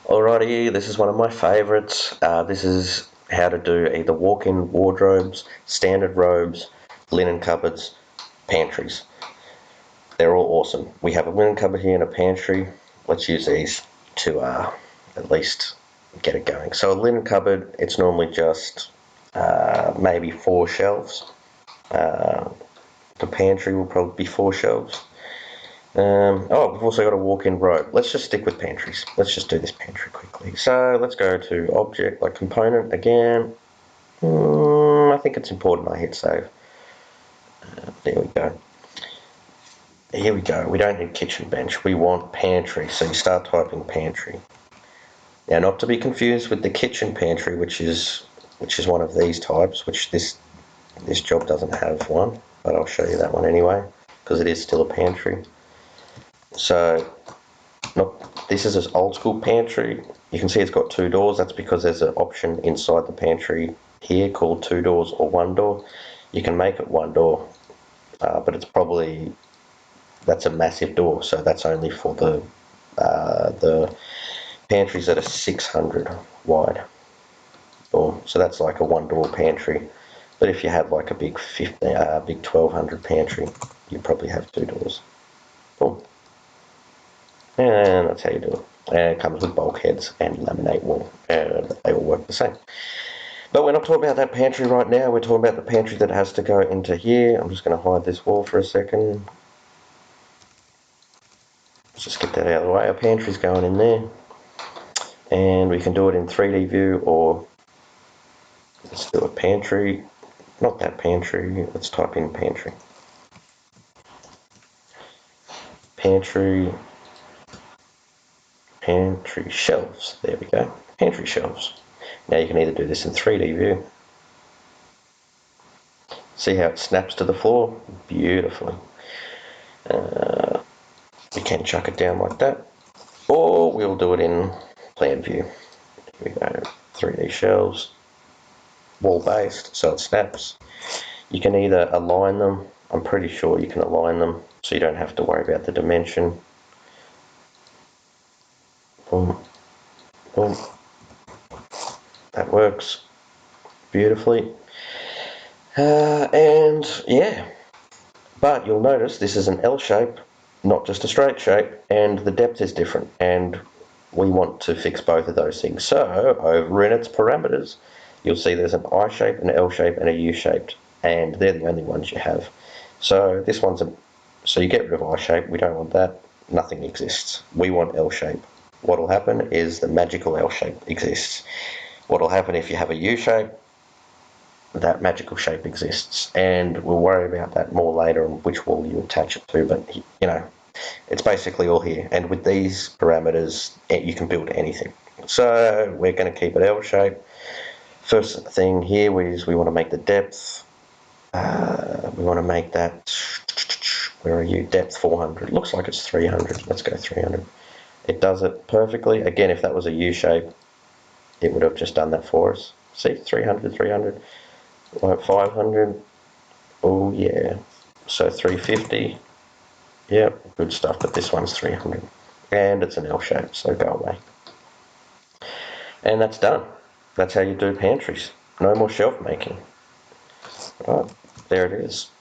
Alrighty, this is one of my favourites. This is how to do either walk-in wardrobes, standard robes, linen cupboards, pantries. They're all awesome. We have a linen cupboard here and a pantry. Let's use these to at least get it going. So a linen cupboard, it's normally just maybe 4 shelves. The pantry will probably be 4 shelves. We've also got a walk-in robe. Let's just stick with pantries. Let's just do this pantry quickly. So let's go to object, like component again. I think it's important I hit save. There we go. Here we go. We don't need kitchen bench. We want pantry. So you start typing pantry. Now, not to be confused with the kitchen pantry, which is one of these types, which this job doesn't have one, but I'll show you that one anyway, because it is still a pantry. So, this is an old school pantry. You can see it's got 2 doors. That's because there's an option inside the pantry here called 2 doors or 1 door. You can make it 1 door, but that's a massive door. So that's only for the pantries that are 600 wide. Boom. So that's like a 1 door pantry. But if you have like a big 1200 pantry, you probably have 2 doors. Boom. And that's how you do it. And it comes with bulkheads and laminate wall, and they all work the same. But we're not talking about that pantry right now. We're talking about the pantry that has to go into here. I'm just going to hide this wall for a second. Let's just get that out of the way. Our pantry's going in there. And we can do it in 3D view, or let's do a pantry. Not that pantry. Let's type in pantry. Pantry shelves. There we go. Pantry shelves. Now you can either do this in 3D view. See how it snaps to the floor? Beautifully. We can chuck it down like that. Or we'll do it in plan view. Here we go. 3D shelves. Wall based, so it snaps. You can either align them. I'm pretty sure you can align them, so you don't have to worry about the dimension. Boom. Boom. That works beautifully. And yeah, but you'll notice this is an L shape, not just a straight shape, and the depth is different, and we want to fix both of those things. So over in its parameters, you'll see there's an I shape, an L shape, and a U shaped, and they're the only ones you have. So this one's so you get rid of I shape. We don't want that. Nothing exists. We want L shape. What will happen is the magical L shape exists. What will happen if you have a U shape? That magical shape exists, and we'll worry about that more later on which wall you attach it to, but it's basically all here, and with these parameters you can build anything. So we're going to keep it L shape. First thing here is we want to make the depth. We want to make that, where are you, depth 400. Looks like it's 300. Let's go 300. It does it perfectly. Again, if that was a U shape, it would have just done that for us. See, 300. Like 500. Oh yeah. So 350. Yep, good stuff. But this one's 300, and it's an L shape, so go away. And that's done. That's how you do pantries. No more shelf making. Right, there it is.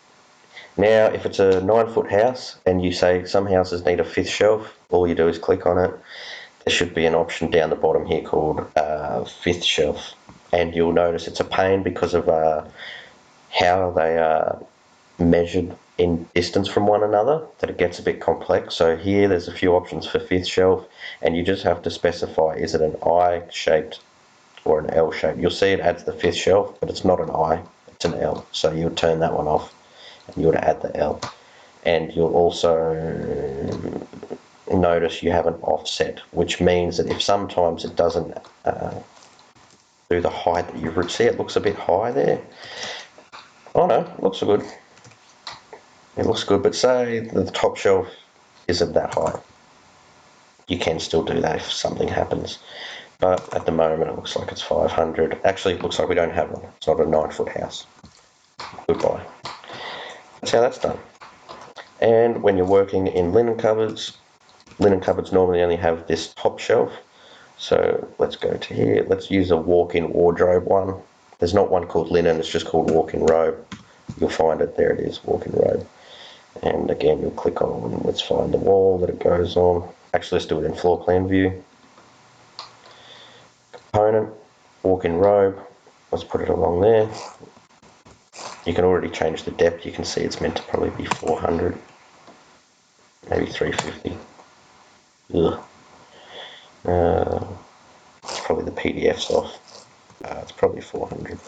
Now, if it's a 9-foot house and you say some houses need a 5th shelf, all you do is click on it. There should be an option down the bottom here called 5th shelf, and you'll notice it's a pain because of how they are measured in distance from one another, that it gets a bit complex. So here there's a few options for 5th shelf, and you just have to specify, is it an I shaped or an L shape? You'll see it adds the 5th shelf, but it's not an I, it's an L. So you'll turn that one off and you'll add the L. And you'll also notice you have an offset, which means that if sometimes it doesn't do the height that you see, it looks a bit high there. Oh no, it looks good. It looks good, but say the top shelf isn't that high. You can still do that if something happens. But at the moment it looks like it's 500. Actually, it looks like we don't have one. It's not a 9-foot house. Goodbye. That's how that's done. And when you're working in linen cupboards normally only have this top shelf. So let's go to here. Let's use a walk-in wardrobe one. There's not one called linen, it's just called walk-in robe. You'll find it, there it is, walk-in robe. And again, you'll click on, let's find the wall that it goes on. Actually, let's do it in floor plan view. Component, walk-in robe. Let's put it along there. You can already change the depth. You can see it's meant to probably be 400, maybe 350. Ugh. It's probably the PDF's off. It's probably 400.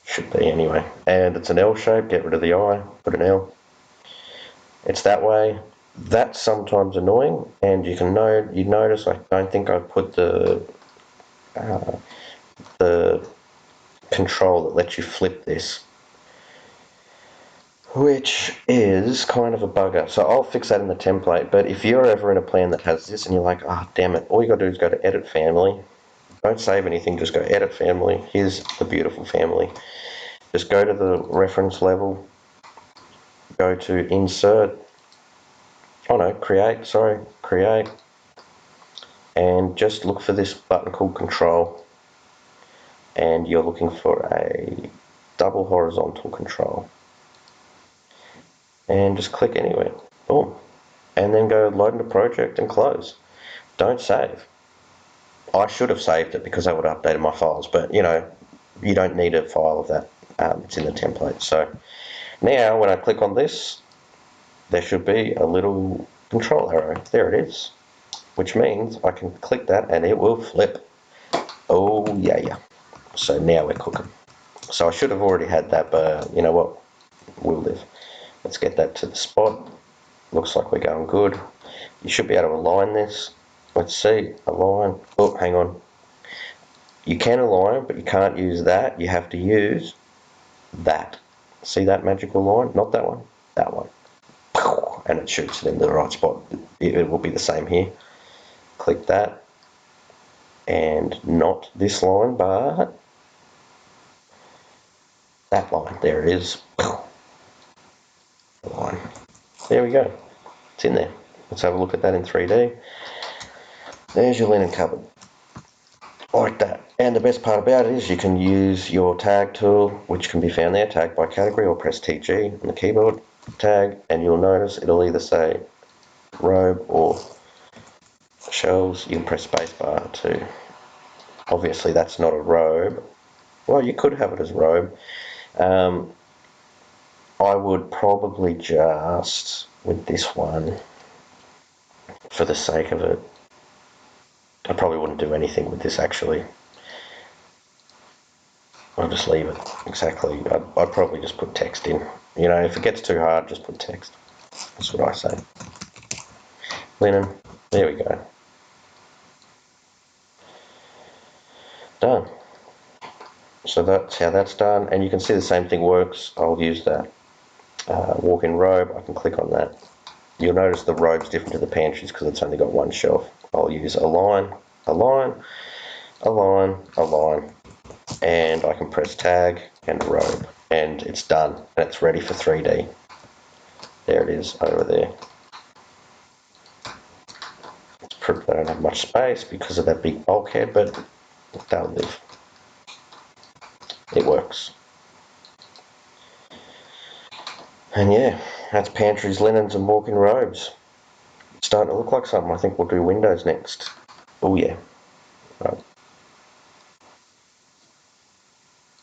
Should be anyway. And it's an L shape. Get rid of the I. Put an L. It's that way. That's sometimes annoying, and you notice I don't think I've put the control that lets you flip this, which is kind of a bugger. So I'll fix that in the template, but if you're ever in a plan that has this and you're like, oh damn it, all you gotta do is go to edit family. Don't save anything, just go edit family. Here's the beautiful family. Just go to the reference level, go to insert, create, and just look for this button called control, and you're looking for a double horizontal control, and just click anywhere, boom, and then go load into project and close. Don't save. I should have saved it because I would have updated my files, but you don't need a file of that. It's in the template. So now when I click on this, there should be a little control arrow. There it is, which means I can click that and it will flip. Oh yeah. So now we're cooking. So I should have already had that, but you know what? We'll live. Let's get that to the spot. Looks like we're going good. You should be able to align this. Let's see, align. Oh, hang on. You can align, but you can't use that. You have to use that. See that magical line? Not that one, that one. And it shoots it in the right spot. It will be the same here. Click that. And not this line, but that line. There it is. The line. There we go. It's in there. Let's have a look at that in 3D. There's your linen cupboard. Like that. And the best part about it is you can use your tag tool, which can be found there, tag by category, or press TG on the keyboard, tag, and you'll notice it'll either say robe or shelves. You can press spacebar too. Obviously that's not a robe. Well, you could have it as robe. I would probably just, with this one, for the sake of it, I probably wouldn't do anything with this actually. I'll just leave it. Exactly. I'd probably just put text in. If it gets too hard, just put text. That's what I say. Linen. There we go. Done. So that's how that's done. And you can see the same thing works. I'll use that walk-in robe. I can click on that. You'll notice the robe's different to the pantries because it's only got one shelf. I'll use align, align, align, align. And I can press tag and robe, and it's done, and it's ready for 3D. There it is over there. I don't have much space because of that big bulkhead, but they'll live. It works. And yeah, that's pantries, linens, and walk-in robes. It's starting to look like something. I think we'll do windows next. Oh yeah.